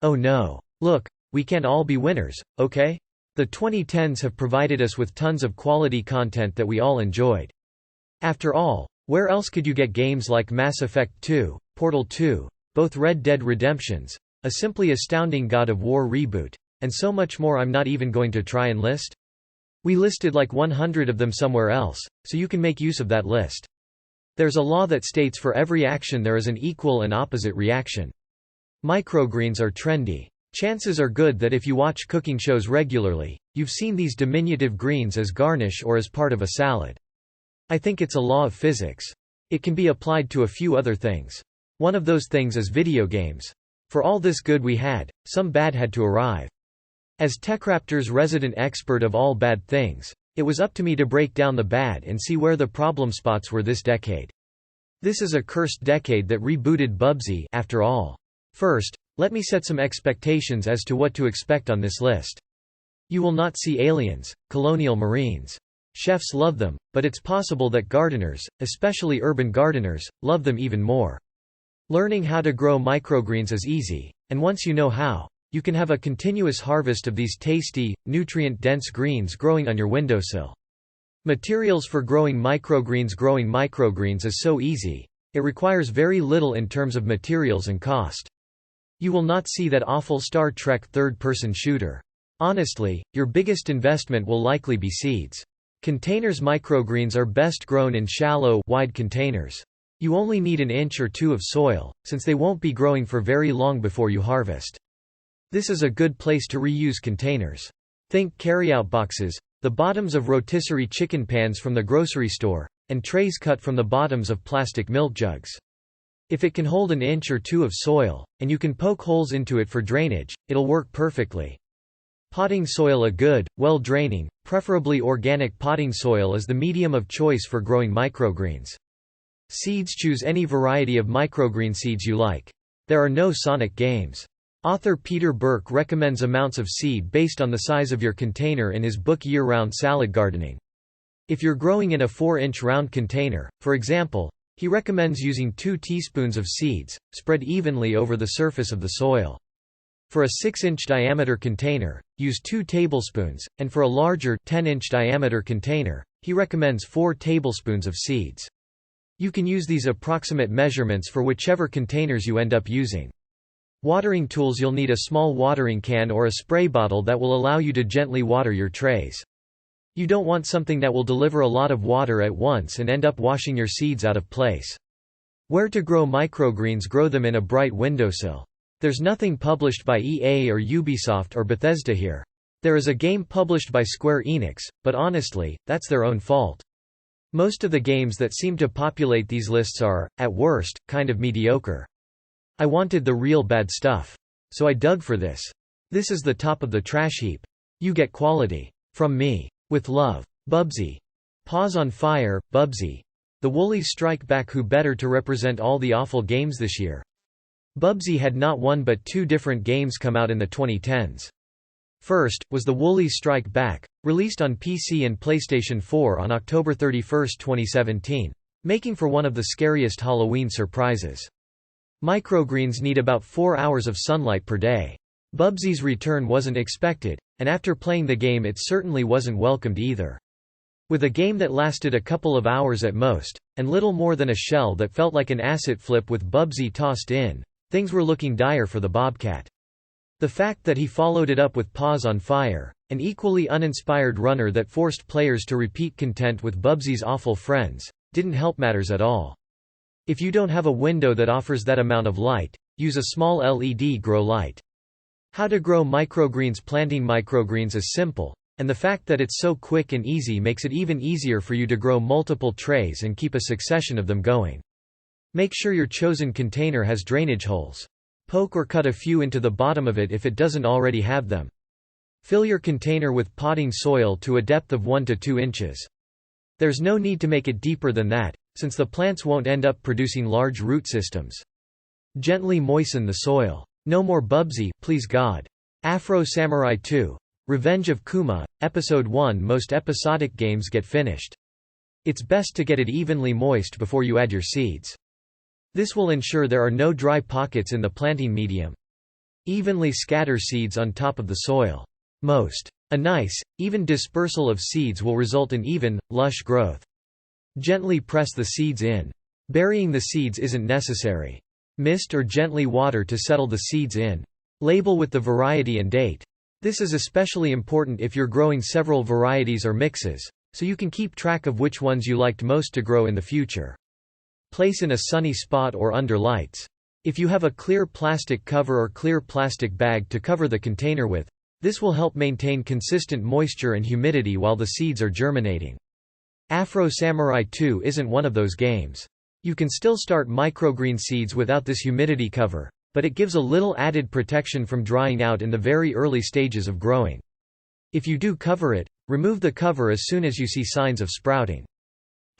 Oh no. Look, we can't all be winners, okay? The 2010s have provided us with tons of quality content that we all enjoyed. After all, where else could you get games like Mass Effect 2, Portal 2, both Red Dead Redemptions, a simply astounding God of War reboot, and so much more I'm not even going to try and list? We listed like 100 of them somewhere else, so you can make use of that list. There's a law that states for every action there is an equal and opposite reaction. Microgreens are trendy. Chances are good that if you watch cooking shows regularly, you've seen these diminutive greens as garnish or as part of a salad. I think it's a law of physics. It can be applied to a few other things. One of those things is video games. For all this good we had, some bad had to arrive. As TechRaptor's resident expert of all bad things, it was up to me to break down the bad and see where the problem spots were this decade. This is a cursed decade that rebooted Bubsy, after all. First, let me set some expectations as to what to expect on this list. You will not see aliens, colonial marines. Chefs love them, but it's possible that gardeners, especially urban gardeners, love them even more. Learning how to grow microgreens is easy, and once you know how, you can have a continuous harvest of these tasty, nutrient-dense greens growing on your windowsill. Materials for growing microgreens. Growing microgreens is so easy. It requires very little in terms of materials and cost. You will not see that awful Star Trek third-person shooter. Honestly, your biggest investment will likely be seeds. Containers. Microgreens are best grown in shallow, wide containers. You only need an inch or two of soil, since they won't be growing for very long before you harvest. This is a good place to reuse containers. Think carryout boxes, the bottoms of rotisserie chicken pans from the grocery store, and trays cut from the bottoms of plastic milk jugs. If it can hold an inch or two of soil, and you can poke holes into it for drainage, it'll work perfectly. Potting soil. A good, well-draining, preferably organic potting soil is the medium of choice for growing microgreens. Seeds. Choose any variety of microgreen seeds you like. There are no Sonic games. Author Peter Burke recommends amounts of seed based on the size of your container in his book Year-Round Salad Gardening. If you're growing in a 4-inch round container, for example, he recommends using 2 teaspoons of seeds, spread evenly over the surface of the soil. For a 6-inch diameter container, use 2 tablespoons, and for a larger 10-inch diameter container, he recommends 4 tablespoons of seeds. You can use these approximate measurements for whichever containers you end up using. Watering tools. You'll need a small watering can or a spray bottle that will allow you to gently water your trays. You don't want something that will deliver a lot of water at once and end up washing your seeds out of place. Where to grow microgreens. Grow them in a bright windowsill. There's nothing published by EA or Ubisoft or Bethesda here. There is a game published by Square Enix, but honestly, that's their own fault. Most of the games that seem to populate these lists are, at worst, kind of mediocre. I wanted the real bad stuff. So I dug for this. This is the top of the trash heap. You get quality. From me. With love. Bubsy. Paws on fire, Bubsy. The Woolies strike back. Who better to represent all the awful games this year? Bubsy had not one but 2 different games come out in the 2010s. First, was the Woolies Strike Back, released on PC and PlayStation 4 on October 31, 2017, making for one of the scariest Halloween surprises. Microgreens need about 4 hours of sunlight per day. Bubsy's return wasn't expected, and after playing the game it certainly wasn't welcomed either. With a game that lasted a couple of hours at most, and little more than a shell that felt like an asset flip with Bubsy tossed in, things were looking dire for the Bobcat. The fact that he followed it up with Paws on Fire, an equally uninspired runner that forced players to repeat content with Bubsy's awful friends, didn't help matters at all. If you don't have a window that offers that amount of light, use a small LED grow light. How to grow microgreens. Planting microgreens is simple, and the fact that it's so quick and easy makes it even easier for you to grow multiple trays and keep a succession of them going. Make sure your chosen container has drainage holes. Poke or cut a few into the bottom of it if it doesn't already have them. Fill your container with potting soil to a depth of 1 to 2 inches. There's no need to make it deeper than that, since the plants won't end up producing large root systems. Gently moisten the soil. No more Bubsy, please God. Afro Samurai 2. Revenge of Kuma, Episode 1. Most episodic games get finished. It's best to get it evenly moist before you add your seeds. This will ensure there are no dry pockets in the planting medium. Evenly scatter seeds on top of the soil. A nice, even dispersal of seeds will result in even, lush growth. Gently press the seeds in. Burying the seeds isn't necessary. Mist or gently water to settle the seeds in. Label with the variety and date. This is especially important if you're growing several varieties or mixes, so you can keep track of which ones you liked most to grow in the future. Place in a sunny spot or under lights. If you have a clear plastic cover or clear plastic bag to cover the container with, this will help maintain consistent moisture and humidity while the seeds are germinating. Afro Samurai 2 isn't one of those games. You can still start microgreen seeds without this humidity cover, but it gives a little added protection from drying out in the very early stages of growing. If you do cover it, remove the cover as soon as you see signs of sprouting.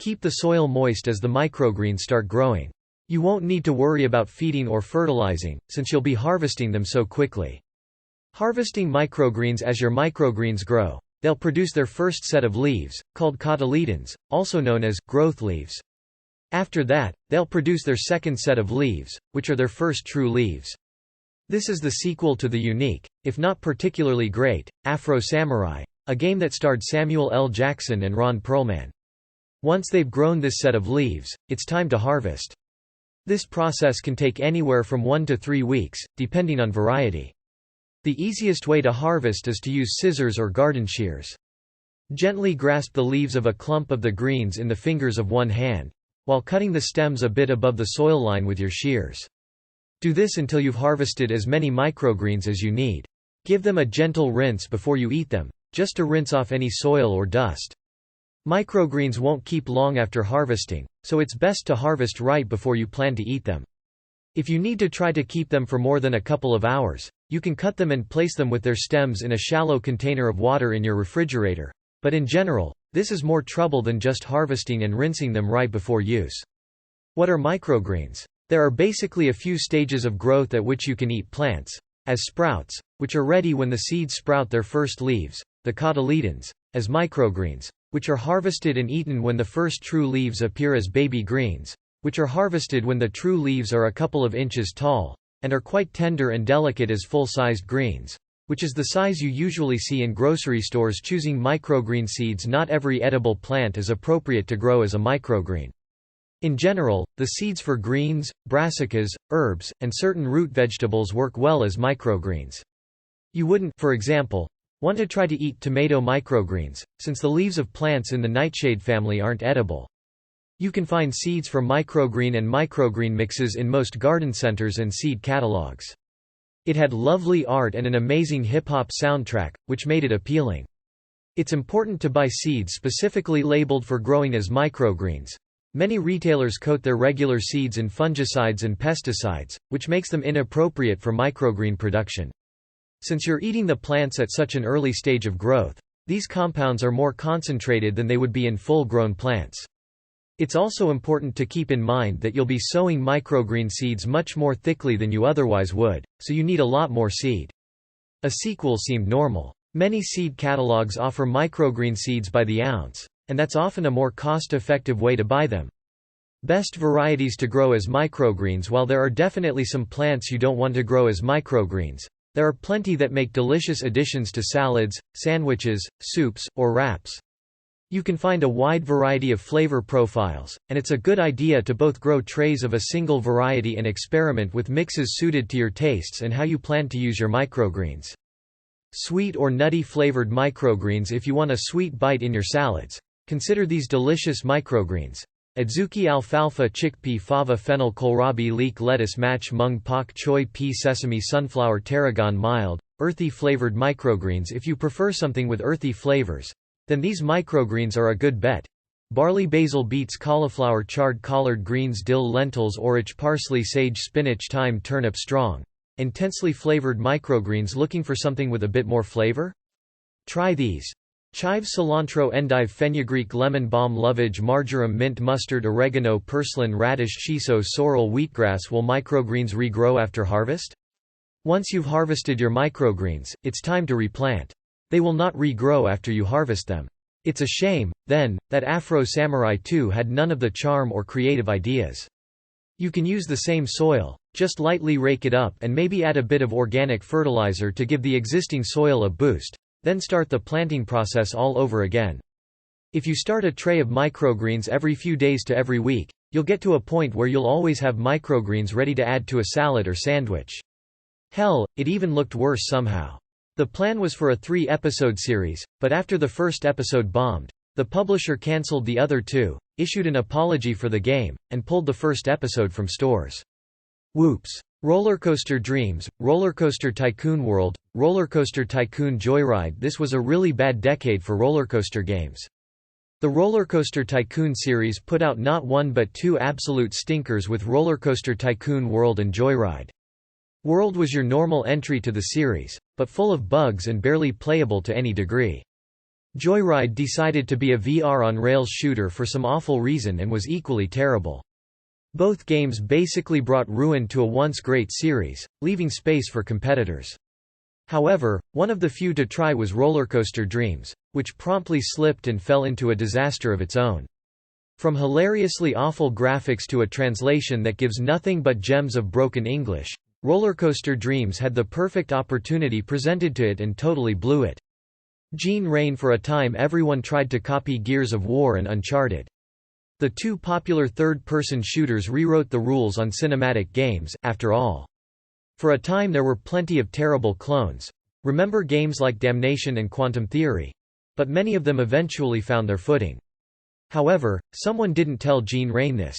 Keep the soil moist as the microgreens start growing. You won't need to worry about feeding or fertilizing, since you'll be harvesting them so quickly. Harvesting microgreens. As your microgreens grow, they'll produce their first set of leaves, called cotyledons, also known as growth leaves. After that, they'll produce their second set of leaves, which are their first true leaves. This is the sequel to the unique, if not particularly great, Afro Samurai, a game that starred Samuel L. Jackson and Ron Perlman. Once they've grown this set of leaves, it's time to harvest. This process can take anywhere from 1 to 3 weeks, depending on variety. The easiest way to harvest is to use scissors or garden shears. Gently grasp the leaves of a clump of the greens in the fingers of one hand, while cutting the stems a bit above the soil line with your shears. Do this until you've harvested as many microgreens as you need. Give them a gentle rinse before you eat them, just to rinse off any soil or dust. Microgreens won't keep long after harvesting, so it's best to harvest right before you plan to eat them. If you need to try to keep them for more than a couple of hours, you can cut them and place them with their stems in a shallow container of water in your refrigerator, but in general, this is more trouble than just harvesting and rinsing them right before use. What are microgreens? There are basically a few stages of growth at which you can eat plants, as sprouts, which are ready when the seeds sprout their first leaves, the cotyledons, as microgreens, which are harvested and eaten when the first true leaves appear as baby greens, which are harvested when the true leaves are a couple of inches tall, and are quite tender and delicate as full-sized greens, which is the size you usually see in grocery stores. Choosing microgreen seeds. Not every edible plant is appropriate to grow as a microgreen. In general, the seeds for greens, brassicas, herbs, and certain root vegetables work well as microgreens. You wouldn't, for example, want to try to eat tomato microgreens, since the leaves of plants in the nightshade family aren't edible. You can find seeds for microgreen and microgreen mixes in most garden centers and seed catalogs. It had lovely art and an amazing hip-hop soundtrack, which made it appealing. It's important to buy seeds specifically labeled for growing as microgreens. Many retailers coat their regular seeds in fungicides and pesticides, which makes them inappropriate for microgreen production. Since you're eating the plants at such an early stage of growth, these compounds are more concentrated than they would be in full-grown plants. It's also important to keep in mind that you'll be sowing microgreen seeds much more thickly than you otherwise would, so you need a lot more seed. A sequel seemed normal. Many seed catalogs offer microgreen seeds by the ounce, and that's often a more cost-effective way to buy them. Best varieties to grow as microgreens. While there are definitely some plants you don't want to grow as microgreens, there are plenty that make delicious additions to salads, sandwiches, soups, or wraps. You can find a wide variety of flavor profiles, and it's a good idea to both grow trays of a single variety and experiment with mixes suited to your tastes and how you plan to use your microgreens. Sweet or nutty flavored microgreens. If you want a sweet bite in your salads, consider these delicious microgreens: adzuki, alfalfa, chickpea, fava, fennel, kohlrabi, leek, lettuce, match, mung, pak choi, pea, sesame, sunflower, tarragon. Mild, earthy flavored microgreens. If you prefer something with earthy flavors, then these microgreens are a good bet. Barley, basil, beets, cauliflower, chard, collard greens, dill, lentils, orach, parsley, sage, spinach, thyme, turnip. Strong, intensely flavored microgreens. Looking for something with a bit more flavor? Try these: chive, cilantro, endive, fenugreek, lemon balm, lovage, marjoram, mint, mustard, oregano, purslane, radish, shiso, sorrel, wheatgrass. Will microgreens regrow after harvest? Once you've harvested your microgreens, it's time to replant. They will not regrow after you harvest them. It's a shame, then, that Afro Samurai 2 had none of the charm or creative ideas. You can use the same soil, Just lightly rake it up and maybe add a bit of organic fertilizer to give the existing soil a boost, then start the planting process all over again. If you start a tray of microgreens every few days to every week, you'll get to a point where you'll always have microgreens ready to add to a salad or sandwich. Hell, it even looked worse somehow. The plan was for a 3-episode series, but after the first episode bombed, the publisher cancelled the other 2, issued an apology for the game, and pulled the first episode from stores. Whoops. Rollercoaster Dreams, Rollercoaster Tycoon World, Rollercoaster Tycoon Joyride. This was a really bad decade for rollercoaster games. The Rollercoaster Tycoon series put out not one but 2 absolute stinkers with Rollercoaster Tycoon World and Joyride. World was your normal entry to the series, but full of bugs and barely playable to any degree. Joyride decided to be a VR on rails shooter for some awful reason and was equally terrible. Both games basically brought ruin to a once great series, leaving space for competitors. However, one of the few to try was Rollercoaster Dreams, which promptly slipped and fell into a disaster of its own. From hilariously awful graphics to a translation that gives nothing but gems of broken English, Rollercoaster Dreams had the perfect opportunity presented to it and totally blew it. Gene Rain. For a time everyone tried to copy Gears of War and Uncharted. The 2 popular third-person shooters rewrote the rules on cinematic games, after all. For a time there were plenty of terrible clones. Remember games like Damnation and Quantum Theory? But many of them eventually found their footing. However, someone didn't tell Gene Rain this.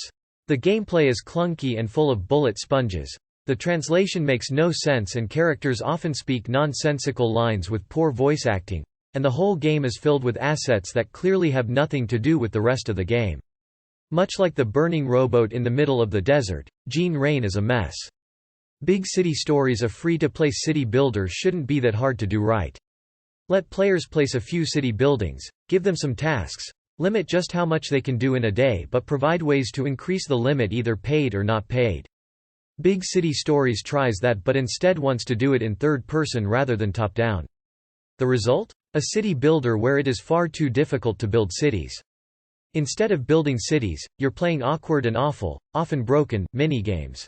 The gameplay is clunky and full of bullet sponges. The translation makes no sense and characters often speak nonsensical lines with poor voice acting, and the whole game is filled with assets that clearly have nothing to do with the rest of the game. Much like the burning rowboat in the middle of the desert, Gene Rain is a mess. Big City Stories, a free-to-play city builder, shouldn't be that hard to do right. Let players place a few city buildings, give them some tasks, limit just how much they can do in a day, but provide ways to increase the limit, either paid or not paid. Big City Stories tries that but instead wants to do it in third person rather than top-down. The result? A city builder where it is far too difficult to build cities. Instead of building cities, you're playing awkward and awful, often broken, minigames.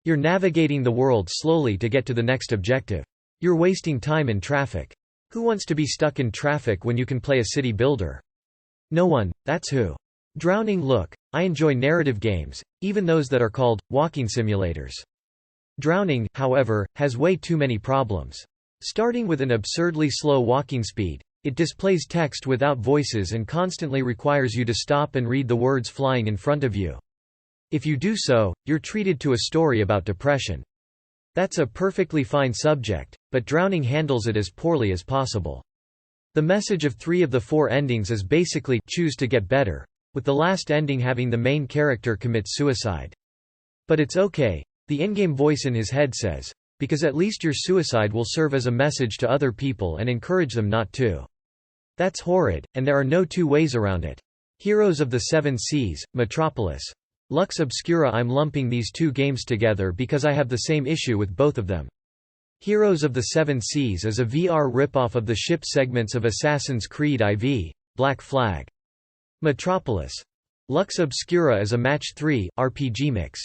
You're navigating the world slowly to get to the next objective. You're wasting time in traffic. Who wants to be stuck in traffic when you can play a city builder? No one, that's who. Drowning. Look, I enjoy narrative games, even those that are called walking simulators. Drowning, however, has way too many problems. Starting with an absurdly slow walking speed, it displays text without voices and constantly requires you to stop and read the words flying in front of you. If you do so, you're treated to a story about depression. That's a perfectly fine subject, but Drowning handles it as poorly as possible. The message of 3 of the 4 endings is basically choose to get better, with the last ending having the main character commit suicide. But it's okay, the in-game voice in his head says, because at least your suicide will serve as a message to other people and encourage them not to. That's horrid, and there are no 2 ways around it. Heroes of the Seven Seas, Metropolis. Lux Obscura. I'm lumping these 2 games together because I have the same issue with both of them. Heroes of the Seven Seas is a VR ripoff of the ship segments of Assassin's Creed IV, Black Flag. Metropolis. Lux Obscura is a Match 3 RPG mix.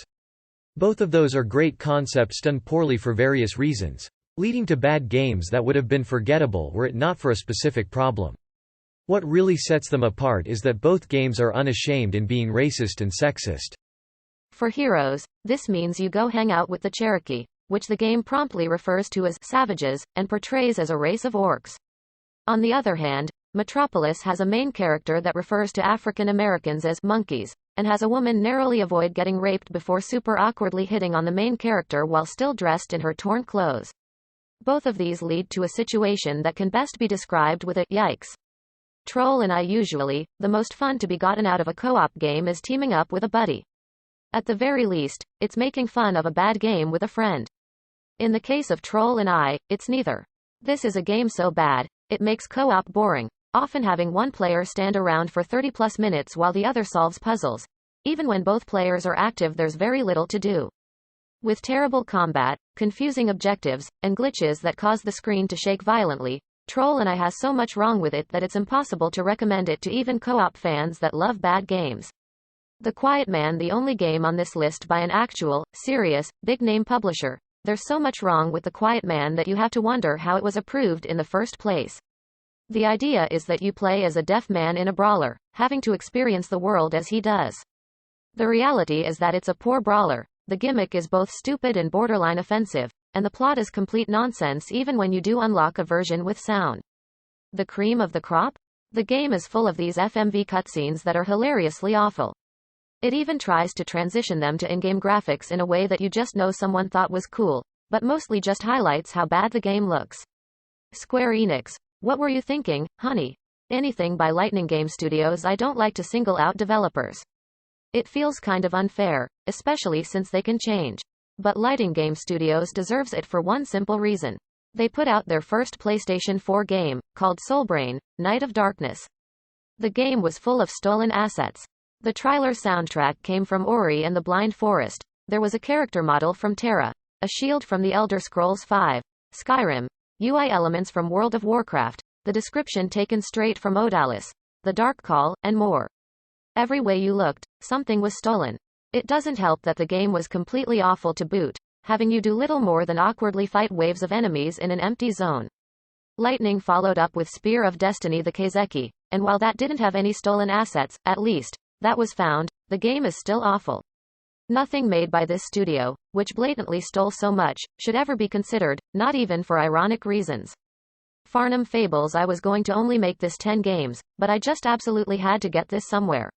Both of those are great concepts done poorly for various reasons, leading to bad games that would have been forgettable were it not for a specific problem. What really sets them apart is that both games are unashamed in being racist and sexist. For Heroes, this means you go hang out with the Cherokee, which the game promptly refers to as savages, and portrays as a race of orcs. On the other hand, Metropolis has a main character that refers to African Americans as monkeys, and has a woman narrowly avoid getting raped before super awkwardly hitting on the main character while still dressed in her torn clothes. Both of these lead to a situation that can best be described with a yikes. Troll and I. Usually, the most fun to be gotten out of a co-op game is teaming up with a buddy. At the very least, it's making fun of a bad game with a friend. In the case of Troll and I, it's neither. This is a game so bad, it makes co-op boring, often having one player stand around for 30+ minutes while the other solves puzzles. Even when both players are active, there's very little to do. With terrible combat, confusing objectives, and glitches that cause the screen to shake violently, Troll and I has so much wrong with it that it's impossible to recommend it to even co-op fans that love bad games. The Quiet Man, the only game on this list by an actual, serious, big-name publisher. There's so much wrong with The Quiet Man that you have to wonder how it was approved in the first place. The idea is that you play as a deaf man in a brawler, having to experience the world as he does. The reality is that it's a poor brawler. The gimmick is both stupid and borderline offensive, and the plot is complete nonsense even when you do unlock a version with sound. The cream of the crop? The game is full of these FMV cutscenes that are hilariously awful. It even tries to transition them to in-game graphics in a way that you just know someone thought was cool, but mostly just highlights how bad the game looks. Square Enix. What were you thinking, honey? Anything by Lightning Game Studios. I don't like to single out developers. It feels kind of unfair, especially since they can change. But Lightning Game Studios deserves it for one simple reason. They put out their first PlayStation 4 game, called Soulbrain, Night of Darkness. The game was full of stolen assets. The trailer soundtrack came from Ori and the Blind Forest. There was a character model from Terra, a shield from The Elder Scrolls V, Skyrim, UI elements from World of Warcraft, the description taken straight from Odalus, The Dark Call, and more. Every way you looked, something was stolen. It doesn't help that the game was completely awful to boot, having you do little more than awkwardly fight waves of enemies in an empty zone. Lightning followed up with Spear of Destiny the Kaizeki, and while that didn't have any stolen assets, at least, that was found, the game is still awful. Nothing made by this studio, which blatantly stole so much, should ever be considered, not even for ironic reasons. Farnham Fables. I was going to only make this 10 games, but I just absolutely had to get this somewhere.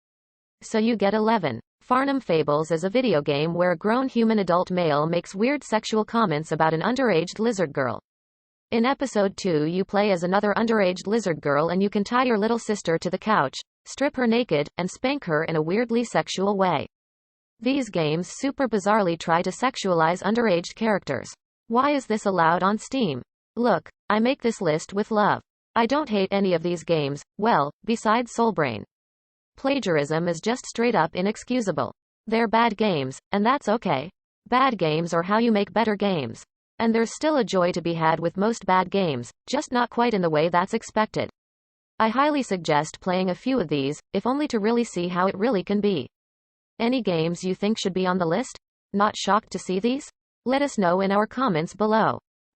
So you get 11. Farnham Fables is a video game where a grown human adult male makes weird sexual comments about an underaged lizard girl. In episode 2 you play as another underaged lizard girl and you can tie your little sister to the couch, strip her naked, and spank her in a weirdly sexual way. These games super bizarrely try to sexualize underaged characters. Why is this allowed on Steam? Look, I make this list with love. I don't hate any of these games, well, besides Soulbrain. Plagiarism is just straight up inexcusable. They're bad games, and that's okay. Bad games are how you make better games. And there's still a joy to be had with most bad games, just not quite in the way that's expected. I highly suggest playing a few of these, if only to really see how it really can be. Any games you think should be on the list? Not shocked to see these? Let us know in our comments below.